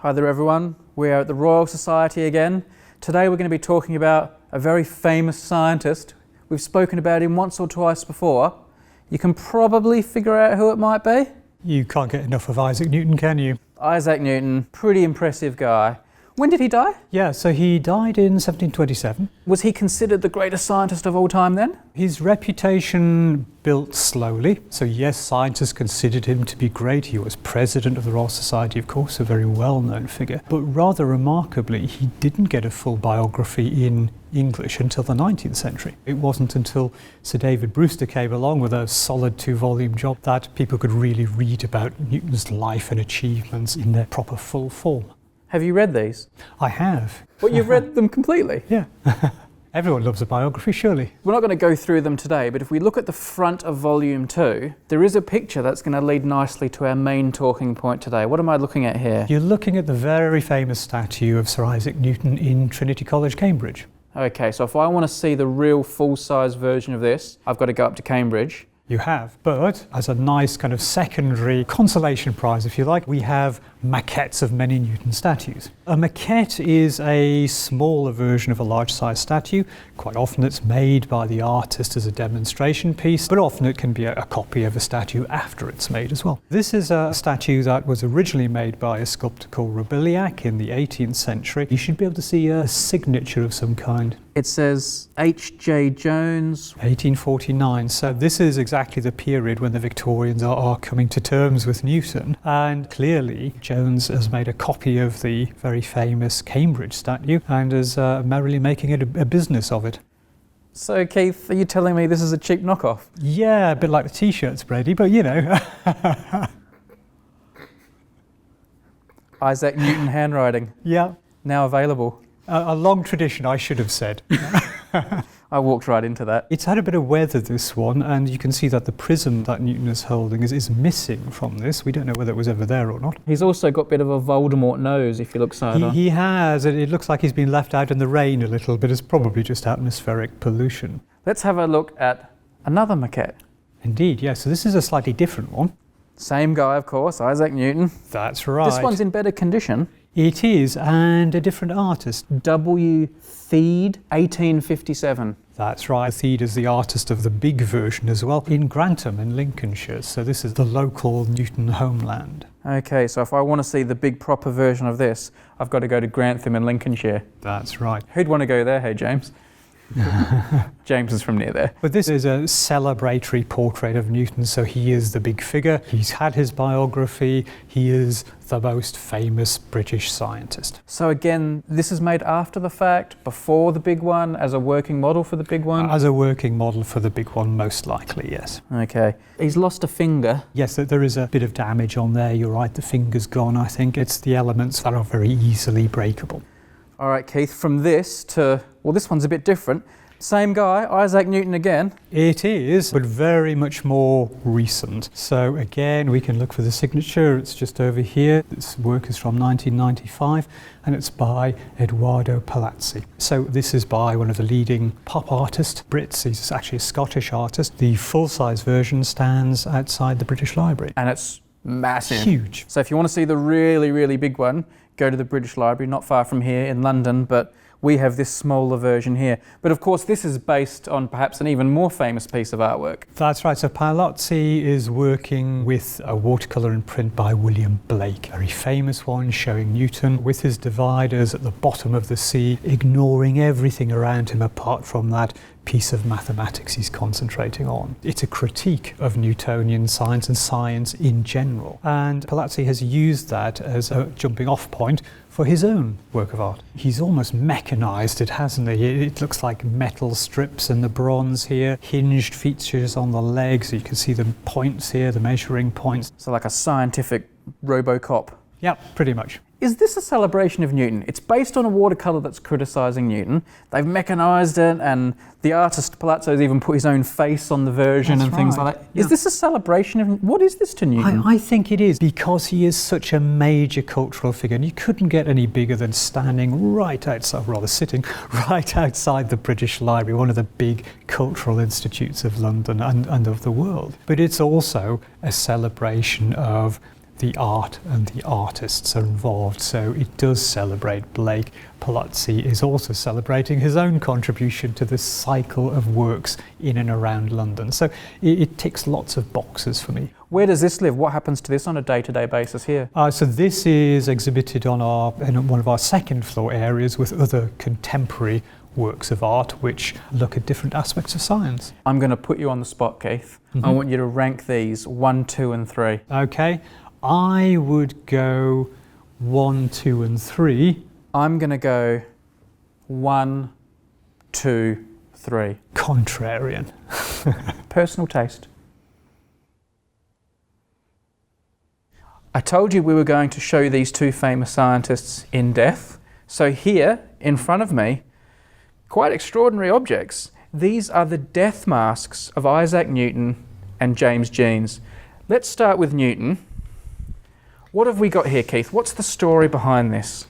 Hi there everyone, we're at the Royal Society again. Today we're going to be talking about a very famous scientist. We've spoken about him once or twice before. You can probably figure out who it might be. You can't get enough of Isaac Newton, can you? Isaac Newton, pretty impressive guy. When did he die? Yeah, so he died in 1727. Was he considered the greatest scientist of all time then? His reputation built slowly. So yes, scientists considered him to be great. He was president of the Royal Society, of course, a very well-known figure. But rather remarkably, he didn't get a full biography in English until the 19th century. It wasn't until Sir David Brewster came along with a solid 2-volume job that people could really read about Newton's life and achievements in their proper full form. Have you read these? I have. Well, you've read them completely? Yeah. Everyone loves a biography, surely. We're not going to go through them today, but if we look at the front of Volume 2, there is a picture that's going to lead nicely to our main talking point today. What am I looking at here? You're looking at the very famous statue of Sir Isaac Newton in Trinity College, Cambridge. Okay, so if I want to see the real full-size version of this, I've got to go up to Cambridge. You have, but as a nice kind of secondary consolation prize, if you like, we have maquettes of many Newton statues. A maquette is a smaller version of a large-size statue. Quite often it's made by the artist as a demonstration piece, but often it can be a copy of a statue after it's made as well. This is a statue that was originally made by a sculptor called Roubiliac in the 18th century. You should be able to see a signature of some kind. It says H.J. Jones. 1849. So this is exactly the period when the Victorians are coming to terms with Newton. And clearly, Jones has made a copy of the very famous Cambridge statue and is merrily making it a business of it. So, Keith, are you telling me this is a cheap knockoff? Yeah, a bit like the T-shirts, Brady, but you know. Isaac Newton handwriting. Yeah. Now available. A long tradition, I should have said. I walked right into that. It's had a bit of weather, this one, and you can see that the prism that Newton is holding is missing from this. We don't know whether it was ever there or not. He's also got a bit of a Voldemort nose if you look side on. He has. It looks like he's been left out in the rain a little, but it's probably just atmospheric pollution. Let's have a look at another maquette. Indeed, yes. So this is a slightly different one. Same guy, of course, Isaac Newton. That's right. This one's in better condition. It is, and a different artist. W. Theed, 1857. That's right. Theed is the artist of the big version as well, in Grantham in Lincolnshire. So this is the local Newton homeland. Okay, so if I want to see the big proper version of this, I've got to go to Grantham in Lincolnshire. That's right. Who'd want to go there? Hey, James. James is from near there. But this is a celebratory portrait of Newton, so he is the big figure. He's had his biography. He is the most famous British scientist. So again, this is made after the fact, before the big one, as a working model for the big one? As a working model for the big one, most likely, yes. Okay. He's lost a finger. Yes, there is a bit of damage on there. You're right, the finger's gone, I think. It's the elements that are very easily breakable. All right, Keith, from this to, well, this one's a bit different. Same guy, Isaac Newton again. It is, but very much more recent. So again, we can look for the signature. It's just over here. This work is from 1995, and it's by Eduardo Palazzi. So this is by one of the leading pop artists, Brits. He's actually a Scottish artist. The full-size version stands outside the British Library. And it's massive. Huge. So if you want to see the really, really big one, go to the British Library, not far from here in London, but we have this smaller version here. But of course, this is based on perhaps an even more famous piece of artwork. That's right. So Paolozzi is working with a watercolour imprint by William Blake, a very famous one showing Newton with his dividers at the bottom of the sea, ignoring everything around him apart from that piece of mathematics he's concentrating on. It's a critique of Newtonian science and science in general. And Palazzi has used that as a jumping off point for his own work of art. He's almost mechanized it, hasn't he? It looks like metal strips in the bronze here, hinged features on the legs. You can see the points here, the measuring points. So like a scientific RoboCop. Yeah, pretty much. Is this a celebration of Newton? It's based on a watercolour that's criticising Newton. They've mechanised it, and the artist Palazzo's even put his own face on the version and things like that. Is this a celebration of... What is this to Newton? I think it is, because he is such a major cultural figure, and you couldn't get any bigger than standing right outside, rather sitting, right outside the British Library, one of the big cultural institutes of London and of the world. But it's also a celebration of the art and the artists are involved. So it does celebrate Blake. Palazzi is also celebrating his own contribution to this cycle of works in and around London. So it ticks lots of boxes for me. Where does this live? What happens to this on a day-to-day basis here? So this is exhibited in one of our second floor areas with other contemporary works of art which look at different aspects of science. I'm going to put you on the spot, Keith. I want you to rank these 1, 2 and 3. Okay, I would go 1, 2 and 3. I'm going to go 1, 2, 3. Contrarian. Personal taste. I told you we were going to show these two famous scientists in depth. So here, in front of me, quite extraordinary objects. These are the death masks of Isaac Newton and James Jeans. Let's start with Newton. What have we got here, Keith? What's the story behind this?